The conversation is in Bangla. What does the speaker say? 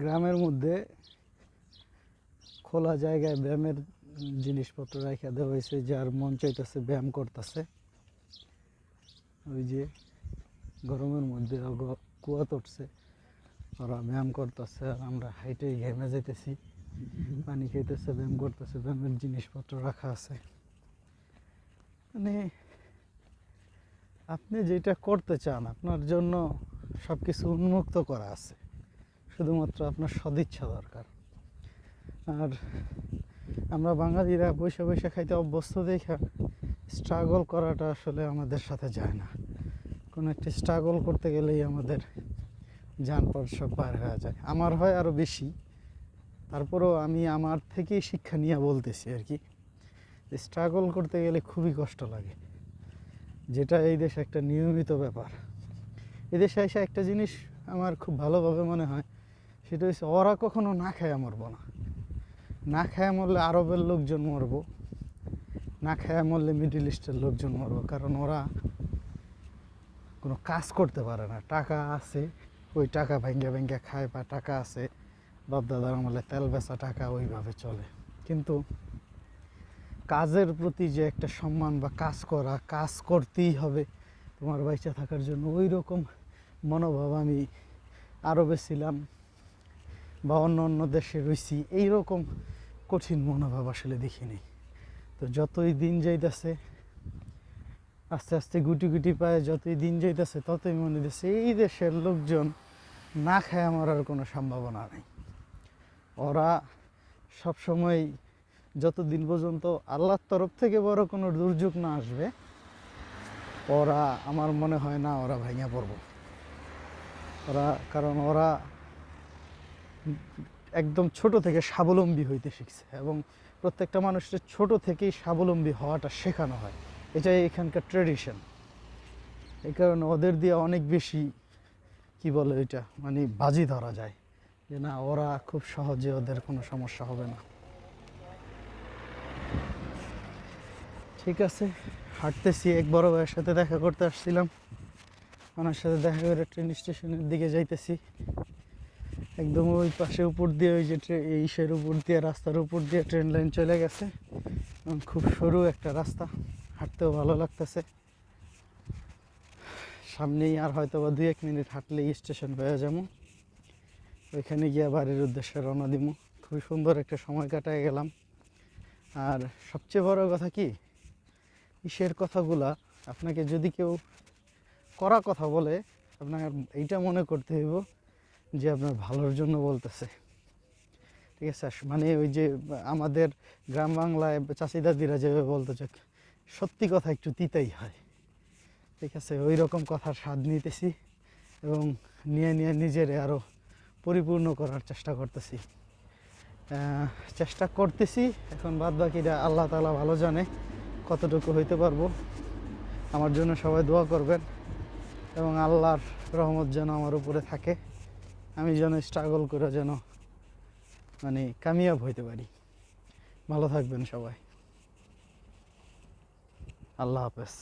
গ্রামের মধ্যে খোলা জায়গায় ব্যায়ামের জিনিসপত্র রাখা দেওয়া হয়েছে, যার মন চাইতেছে ব্যায়াম করতেছে। ওই যে গরমের মধ্যে কুয়া উঠছে, ওরা ব্যায়াম করতেছে, আর আমরা হাইটে ঘেমে যাইতেছি, পানি খাইতেছে, ব্যায়াম করতেছে, ব্যায়ামের জিনিসপত্র রাখা আছে। মানে আপনি যেটা করতে চান আপনার জন্য সব কিছু উন্মুক্ত করা আছে, শুধুমাত্র আপনার সদিচ্ছা দরকার। আর আমরা বাঙালিরা পয়সা পয়সা খাইতে অভ্যস্ত দেখা স্ট্রাগল করাটা আসলে আমাদের সাথে যায় না। কোনো একটা স্ট্রাগল করতে গেলেই আমাদের জানপট সব পার হয়ে যায়। আমার হয় আরও বেশি, তারপরেও আমি আমার থেকেই শিক্ষা নিয়ে বলতেছি আর কি। স্ট্রাগল করতে গেলে খুবই কষ্ট লাগে, যেটা এই দেশে একটা নিয়মিত ব্যাপার। এদেশে এসে একটা জিনিস আমার খুব ভালোভাবে মনে হয়, সেটা হচ্ছে ওরা কখনো না খায় মরবো না। না খায় মরলে আরবের লোকজন মরবো, না খায় মরলে মিডল ইস্টের লোকজন মরবো, কারণ ওরা কোনো কাজ করতে পারে না। টাকা আছে, ওই টাকা ভেঙ্গে ভেঙ্গে খায়, বা টাকা আছে বাপদাদার আমলে তেল বেচা টাকা, ওইভাবে চলে। কিন্তু কাজের প্রতি যে একটা সম্মান, বা কাজ করা, কাজ করতেই হবে তোমার বাইচা থাকার জন্য, ওই রকম মনোভাব আমি আরবে ছিলাম বা অন্য অন্য দেশে রয়েছি, এইরকম কঠিন মনোভাব আসলে দেখিনি। তো যতই দিন যাইতেছে, আস্তে আস্তে গুটি গুটি পায়ে যতই দিন যাইতেছে, ততই মনে হইতেছে এই দেশের লোকজন না খায় মরার কোনো সম্ভাবনা নেই। ওরা সবসময়, যতদিন পর্যন্ত আল্লাহর তরফ থেকে বড় কোনো দুর্যোগ না আসবে, ওরা, আমার মনে হয় না ওরা ভেঙে পড়ব। কারণ ওরা একদম ছোট থেকে স্বাবলম্বী হইতে শিখছে, এবং প্রত্যেকটা মানুষের ছোট থেকেই স্বাবলম্বী হওয়াটা শেখানো হয়। এটাই এখানকার ট্রেডিশন। এই কারণে ওদের দিয়ে অনেক বেশি কি বলে এটা, মানে বাজি ধরা যায় যে না, ওরা খুব সহজে, ওদের কোনো সমস্যা হবে না। ঠিক আছে, হাঁটতেছি। এক বড় ভাইয়ের সাথে দেখা করতে আসছিলাম, ওনার সাথে দেখা করে ট্রেন স্টেশনের দিকে যাইতেছি। একদম ওই পাশে উপর দিয়ে, ওই যে ইসের উপর দিয়ে, রাস্তার উপর দিয়ে ট্রেন লাইন চলে গেছে। খুব সরু একটা রাস্তা, হাঁটতেও ভালো লাগতেছে। সামনেই আর হয়তো বা 2-1 মিনিট হাঁটলেই স্টেশন হয়ে যাবো। ওইখানে গিয়ে বাড়ির উদ্দেশ্যে রওনা দিব। খুবই সুন্দর একটা সময় কাটায় গেলাম। আর সবচেয়ে বড় কথা কি, ইসের কথাগুলা আপনাকে যদি কেউ করা কথা বলে, আপনার এইটা মনে করতে হইব যে আপনার ভালোর জন্য বলতেছে। ঠিক আছে, মানে ওই যে আমাদের গ্রাম বাংলায় চাচি দাদিরা যেভাবে বলতে চাক, সত্যি কথা একটু তিতাই হয়। ঠিক আছে, ওই রকম কথার স্বাদ নিতেছি, এবং নিয়ে নিয়ে নিজের আরও পরিপূর্ণ করার চেষ্টা করতেছি। এখন বাদ বাকিটা আল্লাহ তাআলা ভালো জানে কতটুকু হইতে পারবো। আমার জন্য সবাই দোয়া করবেন, এবং আল্লাহর রহমত যেন আমার উপরে থাকে। আমি যেন স্ট্রাগল করে যেন মানে কামিয়াব হইতে পারি। ভালো থাকবেন সবাই। আল্লাহ হাফেজ।